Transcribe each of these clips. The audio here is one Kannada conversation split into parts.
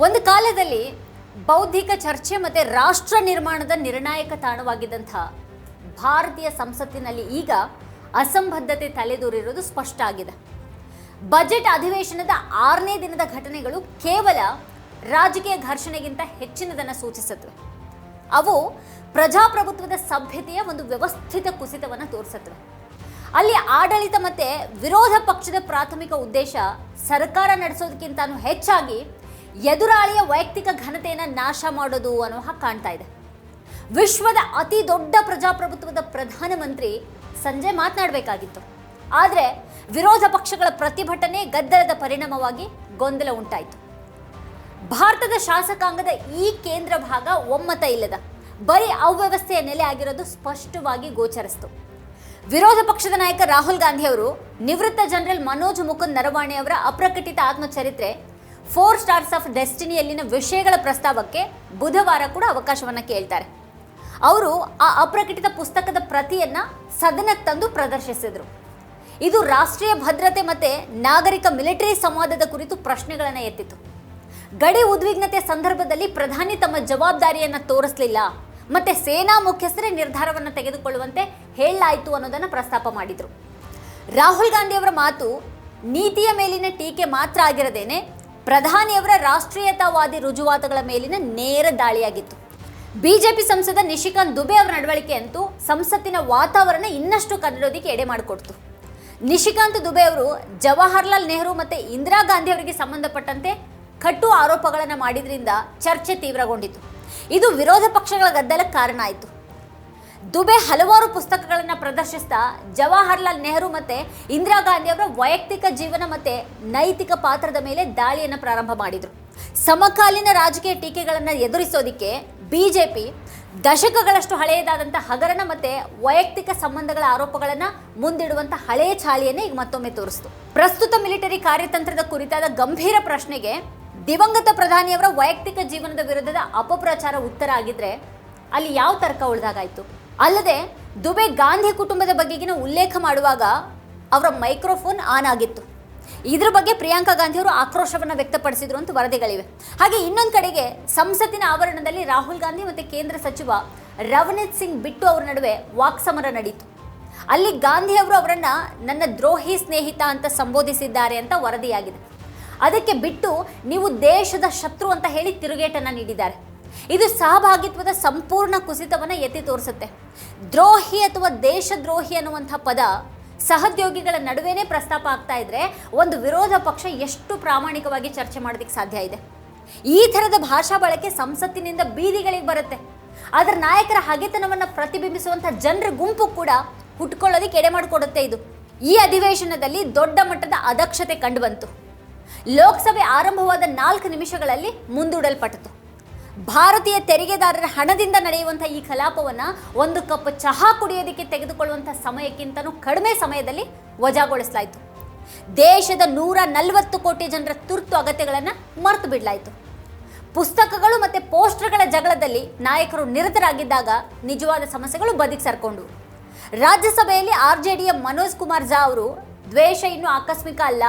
ಒಂದು ಕಾಲದಲ್ಲಿ ಬೌದ್ಧಿಕ ಚರ್ಚೆ ಮತ್ತು ರಾಷ್ಟ್ರ ನಿರ್ಮಾಣದ ನಿರ್ಣಾಯಕ ತಾಣವಾಗಿದ್ದಂಥ ಭಾರತೀಯ ಸಂಸತ್ತಿನಲ್ಲಿ ಈಗ ಅಸಂಬದ್ಧತೆ ತಲೆದೂರಿರುವುದು ಸ್ಪಷ್ಟ ಆಗಿದೆ. ಬಜೆಟ್ ಅಧಿವೇಶನದ 6ನೇ ದಿನದ ಘಟನೆಗಳು ಕೇವಲ ರಾಜಕೀಯ ಘರ್ಷಣೆಗಿಂತ ಹೆಚ್ಚಿನದನ್ನು ಸೂಚಿಸುತ್ತವೆ. ಅವು ಪ್ರಜಾಪ್ರಭುತ್ವದ ಸಭ್ಯತೆಯ ಒಂದು ವ್ಯವಸ್ಥಿತ ಕುಸಿತವನ್ನು ತೋರಿಸುತ್ತವೆ. ಅಲ್ಲಿ ಆಡಳಿತ ಮತ್ತು ವಿರೋಧ ಪಕ್ಷದ ಪ್ರಾಥಮಿಕ ಉದ್ದೇಶ ಸರ್ಕಾರ ನಡೆಸೋದಕ್ಕಿಂತನೂ ಹೆಚ್ಚಾಗಿ ಎದುರಾಳಿಯ ವೈಯಕ್ತಿಕ ಘನತೆಯನ್ನು ನಾಶ ಮಾಡೋದು ಅನ್ನೋ ಹಾಗೆ ಕಾಣ್ತಾ ಇದೆ. ವಿಶ್ವದ ಅತಿ ದೊಡ್ಡ ಪ್ರಜಾಪ್ರಭುತ್ವದ ಪ್ರಧಾನಮಂತ್ರಿ ಸಂಜೆ ಮಾತನಾಡಬೇಕಾಗಿತ್ತು. ಆದರೆ ವಿರೋಧ ಪಕ್ಷಗಳ ಪ್ರತಿಭಟನೆ ಗದ್ದಲದ ಪರಿಣಾಮವಾಗಿ ಗೊಂದಲ ಉಂಟಾಯಿತು. ಭಾರತದ ಶಾಸಕಾಂಗದ ಈ ಕೇಂದ್ರ ಭಾಗ ಒಮ್ಮತ ಇಲ್ಲದ ಬರೀ ಅವ್ಯವಸ್ಥೆಯ ನೆಲೆ ಆಗಿರೋದು ಸ್ಪಷ್ಟವಾಗಿ ಗೋಚರಿಸಿತು. ವಿರೋಧ ಪಕ್ಷದ ನಾಯಕ ರಾಹುಲ್ ಗಾಂಧಿ ಅವರು ನಿವೃತ್ತ ಜನರಲ್ ಮನೋಜ್ ಮುಕುಂದ್ ನರವಾಣೆ ಅವರ ಅಪ್ರಕಟಿತ ಆತ್ಮಚರಿತ್ರೆ 4 ಸ್ಟಾರ್ಸ್ ಆಫ್ ಡೆಸ್ಟಿನಿಯಲ್ಲಿನ ವಿಷಯಗಳ ಪ್ರಸ್ತಾವಕ್ಕೆ ಬುಧವಾರ ಕೂಡ ಅವಕಾಶವನ್ನು ಕೇಳ್ತಾರೆ. ಅವರು ಆ ಅಪ್ರಕಟಿತ ಪುಸ್ತಕದ ಪ್ರತಿಯನ್ನ ಸದನಕ್ಕೆ ತಂದು ಪ್ರದರ್ಶಿಸಿದರು. ಇದು ರಾಷ್ಟ್ರೀಯ ಭದ್ರತೆ ಮತ್ತು ನಾಗರಿಕ ಮಿಲಿಟರಿ ಸಂವಾದದ ಕುರಿತು ಪ್ರಶ್ನೆಗಳನ್ನು ಎತ್ತಿತು. ಗಡಿ ಉದ್ವಿಗ್ನತೆ ಸಂದರ್ಭದಲ್ಲಿ ಪ್ರಧಾನಿ ತಮ್ಮ ಜವಾಬ್ದಾರಿಯನ್ನು ತೋರಿಸಲಿಲ್ಲ ಮತ್ತು ಸೇನಾ ಮುಖ್ಯಸ್ಥರೇ ನಿರ್ಧಾರವನ್ನು ತೆಗೆದುಕೊಳ್ಳುವಂತೆ ಹೇಳಲಾಯಿತು ಅನ್ನೋದನ್ನು ಪ್ರಸ್ತಾಪ ಮಾಡಿದರು. ರಾಹುಲ್ ಗಾಂಧಿ ಅವರ ಮಾತು ನೀತಿಯ ಮೇಲಿನ ಟೀಕೆ ಮಾತ್ರ ಆಗಿರದೇನೆ ಪ್ರಧಾನಿಯವರ ರಾಷ್ಟ್ರೀಯತಾವಾದಿ ರುಜುವಾತುಗಳ ಮೇಲಿನ ನೇರ ದಾಳಿಯಾಗಿತ್ತು. ಬಿಜೆಪಿ ಸಂಸದ ನಿಶಿಕಾಂತ್ ದುಬೆ ಅವರ ನಡವಳಿಕೆ ಅಂತೂ ಸಂಸತ್ತಿನ ವಾತಾವರಣ ಇನ್ನಷ್ಟು ಕದಡೋದಕ್ಕೆ ಎಡೆ ಮಾಡಿಕೊಡ್ತು. ನಿಶಿಕಾಂತ್ ದುಬೆ ಅವರು ಜವಾಹರ್ಲಾಲ್ ನೆಹರು ಮತ್ತು ಇಂದಿರಾ ಗಾಂಧಿ ಅವರಿಗೆ ಸಂಬಂಧಪಟ್ಟಂತೆ ಕಟ್ಟು ಆರೋಪಗಳನ್ನು ಮಾಡಿದ್ರಿಂದ ಚರ್ಚೆ ತೀವ್ರಗೊಂಡಿತು. ಇದು ವಿರೋಧ ಪಕ್ಷಗಳ ಗದ್ದಲಕ್ಕೆ ಕಾರಣ ಆಯಿತು. ದುಬೆ ಹಲವಾರು ಪುಸ್ತಕಗಳನ್ನು ಪ್ರದರ್ಶಿಸ್ತಾ ಜವಾಹರ್ಲಾಲ್ ನೆಹರು ಮತ್ತು ಇಂದಿರಾ ಗಾಂಧಿ ಅವರ ವೈಯಕ್ತಿಕ ಜೀವನ ಮತ್ತು ನೈತಿಕ ಪಾತ್ರದ ಮೇಲೆ ದಾಳಿಯನ್ನು ಪ್ರಾರಂಭ ಮಾಡಿದರು. ಸಮಕಾಲೀನ ರಾಜಕೀಯ ಟೀಕೆಗಳನ್ನು ಎದುರಿಸೋದಕ್ಕೆ ಬಿಜೆಪಿ ದಶಕಗಳಷ್ಟು ಹಳೆಯದಾದಂಥ ಹಗರಣ ಮತ್ತು ವೈಯಕ್ತಿಕ ಸಂಬಂಧಗಳ ಆರೋಪಗಳನ್ನು ಮುಂದಿಡುವಂಥ ಹಳೆಯ ಚಾಳಿಯನ್ನೇ ಈಗ ಮತ್ತೊಮ್ಮೆ ತೋರಿಸಿತು. ಪ್ರಸ್ತುತ ಮಿಲಿಟರಿ ಕಾರ್ಯತಂತ್ರದ ಕುರಿತಾದ ಗಂಭೀರ ಪ್ರಶ್ನೆಗೆ ದಿವಂಗತ ಪ್ರಧಾನಿಯವರ ವೈಯಕ್ತಿಕ ಜೀವನದ ವಿರುದ್ಧದ ಅಪಪ್ರಚಾರ ಉತ್ತರ ಆಗಿದ್ರೆ ಅಲ್ಲಿ ಯಾವ ತರ್ಕ ಉಳಿದಾಗಾಯಿತು? ಅಲ್ಲದೆ ದುಬೆ ಗಾಂಧಿ ಕುಟುಂಬದ ಬಗೆಗಿನ ಉಲ್ಲೇಖ ಮಾಡುವಾಗ ಅವರ ಮೈಕ್ರೋಫೋನ್ ಆನ್ ಆಗಿತ್ತು. ಇದ್ರ ಬಗ್ಗೆ ಪ್ರಿಯಾಂಕಾ ಗಾಂಧಿ ಅವರು ಆಕ್ರೋಶವನ್ನು ವ್ಯಕ್ತಪಡಿಸಿದ್ರು ಅಂತ ವರದಿಗಳಿವೆ. ಹಾಗೆ ಇನ್ನೊಂದು ಕಡೆಗೆ ಸಂಸತ್ತಿನ ಆವರಣದಲ್ಲಿ ರಾಹುಲ್ ಗಾಂಧಿ ಮತ್ತು ಕೇಂದ್ರ ಸಚಿವ ರವನೀತ್ ಸಿಂಗ್ ಬಿಟ್ಟು ಅವರ ನಡುವೆ ವಾಕ್ಸಮರ ನಡೆಯಿತು. ಅಲ್ಲಿ ಗಾಂಧಿ ಅವರು ಅವರನ್ನು ನನ್ನ ದ್ರೋಹಿ ಸ್ನೇಹಿತ ಅಂತ ಸಂಬೋಧಿಸಿದ್ದಾರೆ ಅಂತ ವರದಿಯಾಗಿದೆ. ಅದಕ್ಕೆ ಬಿಟ್ಟು ನೀವು ದೇಶದ ಶತ್ರು ಅಂತ ಹೇಳಿ ತಿರುಗೇಟನ್ನು ನೀಡಿದ್ದಾರೆ. ಇದು ಸಹಭಾಗಿತ್ವದ ಸಂಪೂರ್ಣ ಕುಸಿತವನ್ನು ಎತ್ತಿ ತೋರಿಸುತ್ತೆ. ದ್ರೋಹಿ ಅಥವಾ ದೇಶದ್ರೋಹಿ ಅನ್ನುವಂಥ ಪದ ಸಹೋದ್ಯೋಗಿಗಳ ನಡುವೆನೇ ಪ್ರಸ್ತಾಪ ಆಗ್ತಾ ಇದ್ರೆ ಒಂದು ವಿರೋಧ ಪಕ್ಷ ಎಷ್ಟು ಪ್ರಾಮಾಣಿಕವಾಗಿ ಚರ್ಚೆ ಮಾಡೋದಕ್ಕೆ ಸಾಧ್ಯ ಇದೆ? ಈ ಥರದ ಭಾಷಾ ಬಳಕೆ ಸಂಸತ್ತಿನಿಂದ ಬೀದಿಗಳಿಗೆ ಬರುತ್ತೆ. ಅದರ ನಾಯಕರ ಹಗೆತನವನ್ನು ಪ್ರತಿಬಿಂಬಿಸುವಂಥ ಜನರ ಗುಂಪು ಕೂಡ ಹುಟ್ಕೊಳ್ಳೋದಕ್ಕೆ ಎಡೆ ಮಾಡಿಕೊಡುತ್ತೆ. ಇದು ಈ ಅಧಿವೇಶನದಲ್ಲಿ ದೊಡ್ಡ ಮಟ್ಟದ ಅದಕ್ಷತೆ ಕಂಡುಬಂತು. ಲೋಕಸಭೆ ಆರಂಭವಾದ 4 ನಿಮಿಷಗಳಲ್ಲಿ ಮುಂದೂಡಲ್ಪಟ್ಟಿತು. ಭಾರತೀಯ ತೆರಿಗೆದಾರರ ಹಣದಿಂದ ನಡೆಯುವಂಥ ಈ ಕಲಾಪವನ್ನು ಒಂದು ಕಪ್ ಚಹಾ ಕುಡಿಯೋದಕ್ಕೆ ತೆಗೆದುಕೊಳ್ಳುವಂಥ ಸಮಯಕ್ಕಿಂತಲೂ ಕಡಿಮೆ ಸಮಯದಲ್ಲಿ ವಜಾಗೊಳಿಸಲಾಯಿತು. ದೇಶದ 140 ಕೋಟಿ ಜನರ ತುರ್ತು ಅಗತ್ಯಗಳನ್ನು ಮರೆತು ಬಿಡಲಾಯಿತು. ಪುಸ್ತಕಗಳು ಮತ್ತು ಪೋಸ್ಟರ್ಗಳ ಜಗಳದಲ್ಲಿ ನಾಯಕರು ನಿರತರಾಗಿದ್ದಾಗ ನಿಜವಾದ ಸಮಸ್ಯೆಗಳು ಬದಿಗೆ ಸರ್ಕೊಂಡು ರಾಜ್ಯಸಭೆಯಲ್ಲಿ ಆರ್ಜೆಡಿಯ ಮನೋಜ್ ಕುಮಾರ್ ಝಾ ಅವರು ದ್ವೇಷ ಇನ್ನೂ ಆಕಸ್ಮಿಕ ಅಲ್ಲ,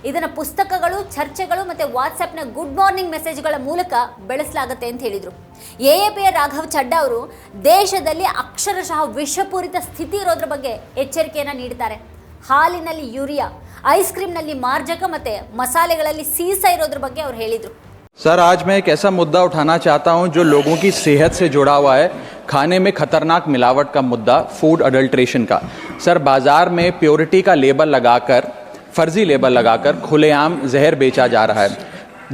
ಇದನ್ನು ಪುಸ್ತಕಗಳು, ಚರ್ಚೆಗಳು ಮತ್ತು ವಾಟ್ಸಪ್ನ ಗುಡ್ ಮಾರ್ನಿಂಗ್ ಮೆಸೇಜ್ಗಳ ಮೂಲಕ ಬೆಳೆಸಲಾಗುತ್ತೆ ಅಂತ ಹೇಳಿದರು. ಎಎಪಿಯ ರಾಘವ್ ಚಡ್ಡಾ ಅವರು ದೇಶದಲ್ಲಿ ಅಕ್ಷರಶಃ ವಿಷಪೂರಿತ ಸ್ಥಿತಿ ಇರೋದ್ರ ಬಗ್ಗೆ ಎಚ್ಚರಿಕೆಯನ್ನು ನೀಡುತ್ತಾರೆ. ಹಾಲಿನಲ್ಲಿ ಯೂರಿಯಾ, ಐಸ್ ಕ್ರೀಮ್ನಲ್ಲಿ ಮಾರ್ಜಕ ಮತ್ತು ಮಸಾಲೆಗಳಲ್ಲಿ ಸೀಸ ಇರೋದ್ರ ಬಗ್ಗೆ ಅವರು ಹೇಳಿದರು. सर, आज मैं एक ऐसा मुद्दा उठाना चाहता हूं जो लोगों की सेहत से जुड़ा हुआ है, खाने में खतरनाक मिलावट का मुद्दा, फूड अडल्ट्रेशन का। सर, बाज़ार में प्योरिटी का लेबल लगाकर, फर्जी लेबल लगाकर खुलेआम जहर बेचा जा रहा है।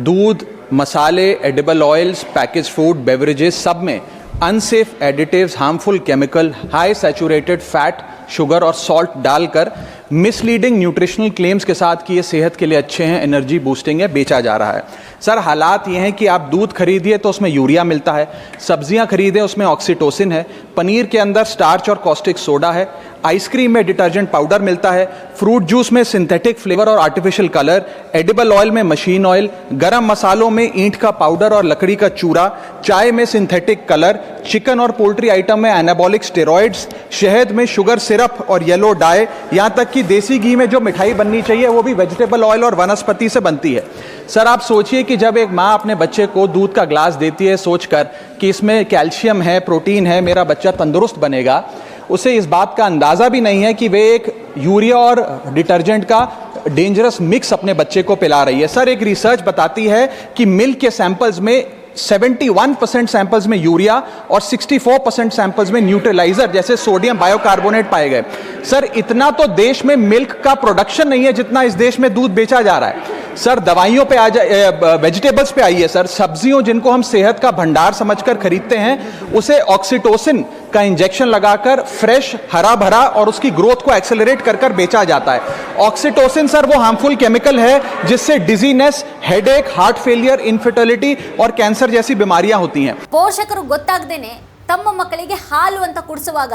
दूध, मसाले, edible oils, package food, beverages सब में unsafe additives, harmful chemical, high saturated fat, sugar और सॉल्ट डालकर मिसलीडिंग न्यूट्रिशनल क्लेम्स के साथ कि ये सेहत के लिए अच्छे हैं, एनर्जी बूस्टिंग है, बेचा जा रहा है। सर, हालात ये हैं कि आप दूध खरीदिए तो उसमें यूरिया मिलता है, सब्जियां खरीदें उसमें ऑक्सीटोसिन है, पनीर के अंदर स्टार्च और कॉस्टिक सोडा है, आइसक्रीम में डिटर्जेंट पाउडर मिलता है, फ्रूट जूस में सिंथेटिक फ्लेवर और आर्टिफिशियल कलर, एडिबल ऑयल में मशीन ऑयल, गरम मसालों में ईंट का पाउडर और लकड़ी का चूरा, चाय में सिंथेटिक कलर, चिकन और पोल्ट्री आइटम में एनाबॉलिक स्टेरॉइड्स, शहद में शुगर सिरप और येलो डाई, यहाँ तक कि देसी घी में जो मिठाई बननी चाहिए वो भी वेजिटेबल ऑयल और वनस्पति से बनती है। सर आप सोचिए कि जब एक माँ अपने बच्चे को दूध का ग्लास देती है सोचकर कि इसमें कैल्शियम है, प्रोटीन है, मेरा बच्चा तंदुरुस्त बनेगा, उसे इस बात का अंदाज़ा भी नहीं है कि वे एक यूरिया और डिटर्जेंट का डेंजरस मिक्स अपने बच्चे को पिला रही है। सर एक रिसर्च बताती है कि मिल्क के सैंपल्स में 71% सैंपल्स में यूरिया और 64% सैंपल्स में न्यूट्रलाइजर जैसे सोडियम बायोकार्बोनेट पाए गए। सर इतना तो देश में मिल्क का प्रोडक्शन नहीं है जितना इस देश में दूध बेचा जा रहा है। सर दवाइयों पे आ जाए, वेजिटेबल्स पे आइए सर, सब्जियों जिनको हम सेहत का भंडार समझकर खरीदते हैं उसे ऑक्सीटोसिन का इंजेक्शन लगाकर फ्रेश हरा भरा और उसकी ग्रोथ को एक्सेलरेट कर कर बेचा जाता है। ऑक्सीटोसिन सर वो हार्मफुल केमिकल है जिससे dizziness, headache, heart failure, infertility और कैंसर जैसी बीमारियां होती हैं। ಪೋಷಕರು ಗೊತ್ತಾಗದೇನೆ ತಮ್ಮ ಮಕ್ಕಳಿಗೆ ಹಾಲು ಅಂತ ಕುಡಿಸುವಾಗ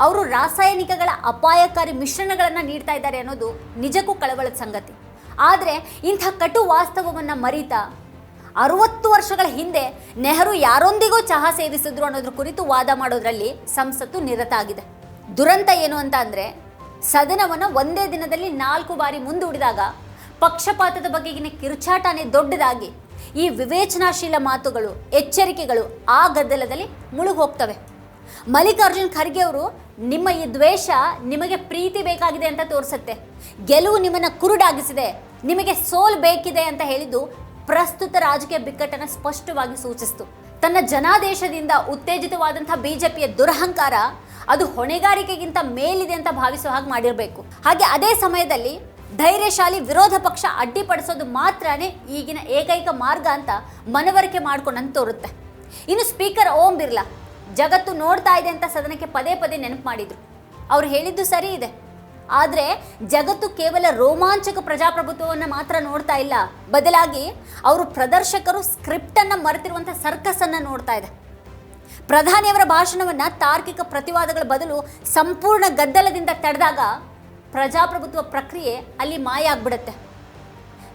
ಅವರು ರಾಸಾಯನಿಕಗಳ ಅಪಾಯಕಾರಿ ಮಿಶ್ರಣಗಳನ್ನು ನೀಡ್ತಾ ಇದ್ದಾರೆ ಅನ್ನೋದು ನಿಜಕ್ಕೂ ಕಳವಳದ ಸಂಗತಿ. ಆದರೆ ಇಂಥ ಕಟು ವಾಸ್ತವವನ್ನು ಮರೀತಾ 60 ವರ್ಷಗಳ ಹಿಂದೆ ನೆಹರು ಯಾರೊಂದಿಗೂ ಚಹಾ ಸೇವಿಸಿದ್ರು ಅನ್ನೋದ್ರ ಕುರಿತು ವಾದ ಮಾಡೋದ್ರಲ್ಲಿ ಸಂಸತ್ತು ನಿರತ ಆಗಿದೆ. ದುರಂತ ಏನು ಅಂತ ಅಂದರೆ ಸದನವನ್ನು ಒಂದೇ ದಿನದಲ್ಲಿ 4 ಬಾರಿ ಮುಂದೂಡಿದಾಗ ಪಕ್ಷಪಾತದ ಬಗೆಗಿನ ಕಿರುಚಾಟನೇ ದೊಡ್ಡದಾಗಿ ಈ ವಿವೇಚನಾಶೀಲ ಮಾತುಗಳು, ಎಚ್ಚರಿಕೆಗಳು ಆ ಗದ್ದಲದಲ್ಲಿ ಮುಳುಗಿ ಹೋಗ್ತವೆ. ಮಲ್ಲಿಕಾರ್ಜುನ್ ಖರ್ಗೆ ಅವರು ನಿಮ್ಮ ಈ ದ್ವೇಷ ನಿಮಗೆ ಪ್ರೀತಿ ಬೇಕಾಗಿದೆ ಅಂತ ತೋರಿಸುತ್ತೆ, ಗೆಲುವು ನಿಮ್ಮನ್ನು ಕುರುಡಾಗಿಸಿದೆ, ನಿಮಗೆ ಸೋಲ್ ಬೇಕಿದೆ ಅಂತ ಹೇಳಿದ್ದು ಪ್ರಸ್ತುತ ರಾಜಕೀಯ ಬಿಕ್ಕಟ್ಟನ್ನು ಸ್ಪಷ್ಟವಾಗಿ ಸೂಚಿಸಿತು. ತನ್ನ ಜನಾದೇಶದಿಂದ ಉತ್ತೇಜಿತವಾದಂತಹ ಬಿಜೆಪಿಯ ದುರಹಂಕಾರ ಅದು ಹೊಣೆಗಾರಿಕೆಗಿಂತ ಮೇಲಿದೆ ಅಂತ ಭಾವಿಸುವ ಹಾಗೆ ಮಾಡಿರಬೇಕು. ಹಾಗೆ ಅದೇ ಸಮಯದಲ್ಲಿ ಧೈರ್ಯಶಾಲಿ ವಿರೋಧ ಪಕ್ಷ ಅಡ್ಡಿಪಡಿಸೋದು ಮಾತ್ರನೇ ಈಗಿನ ಏಕೈಕ ಮಾರ್ಗ ಅಂತ ಮನವರಿಕೆ ಮಾಡ್ಕೊಂಡಂತ ತೋರುತ್ತೆ. ಇನ್ನು ಸ್ಪೀಕರ್ ಓಂ ಬಿರ್ಲಾ ಜಗತ್ತು ನೋಡ್ತಾ ಇದೆ ಅಂತ ಸದನಕ್ಕೆ ಪದೇ ಪದೇ ನೆನಪು ಮಾಡಿದ್ರು. ಅವ್ರು ಹೇಳಿದ್ದು ಸರಿ ಇದೆ, ಆದರೆ ಜಗತ್ತು ಕೇವಲ ರೋಮಾಂಚಕ ಪ್ರಜಾಪ್ರಭುತ್ವವನ್ನು ಮಾತ್ರ ನೋಡ್ತಾ ಇಲ್ಲ, ಬದಲಾಗಿ ಅವರು ಪ್ರದರ್ಶಕರು ಸ್ಕ್ರಿಪ್ಟನ್ನು ಮರೆತಿರುವಂಥ ಸರ್ಕಸನ್ನು ನೋಡ್ತಾ ಇದೆ. ಪ್ರಧಾನಿಯವರ ಭಾಷಣವನ್ನು ತಾರ್ಕಿಕ ಪ್ರತಿವಾದಗಳ ಬದಲು ಸಂಪೂರ್ಣ ಗದ್ದಲದಿಂದ ತಡೆದಾಗ ಪ್ರಜಾಪ್ರಭುತ್ವ ಪ್ರಕ್ರಿಯೆ ಅಲ್ಲಿ ಮಾಯ ಆಗ್ಬಿಡುತ್ತೆ.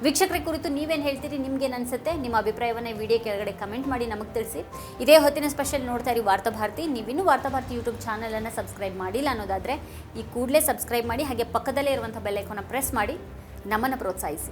ವೀಕ್ಷಕರ ಕುರಿತು ನೀವೇನು ಹೇಳ್ತೀರಿ, ನಿಮ್ಗೇನು ಅನಿಸುತ್ತೆ? ನಿಮ್ಮ ಅಭಿಪ್ರಾಯವನ್ನು ವಿಡಿಯೋ ಕೆಳಗಡೆ ಕಮೆಂಟ್ ಮಾಡಿ ನಮಗೆ ತಿಳಿಸಿ. ಇದೇ ಹೊತ್ತಿನ ಸ್ಪೆಷಲ್ ನೋಡ್ತಾ ಇರಿ ವಾರ್ತಾಭಾರತಿ. ನೀವಿನ್ನೂ ವಾರ್ತಾಭಾರತಿ ಯೂಟ್ಯೂಬ್ ಚಾನಲನ್ನು ಸಬ್ಸ್ಕ್ರೈಬ್ ಮಾಡಿಲ್ಲ ಅನ್ನೋದಾದರೆ ಈ ಕೂಡಲೇ ಸಬ್ಸ್ಕ್ರೈಬ್ ಮಾಡಿ, ಹಾಗೆ ಪಕ್ಕದಲ್ಲೇ ಇರುವಂಥ ಬೆಲ್ ಐಕಾನ್ನ ಪ್ರೆಸ್ ಮಾಡಿ ನಮ್ಮನ್ನು ಪ್ರೋತ್ಸಾಹಿಸಿ.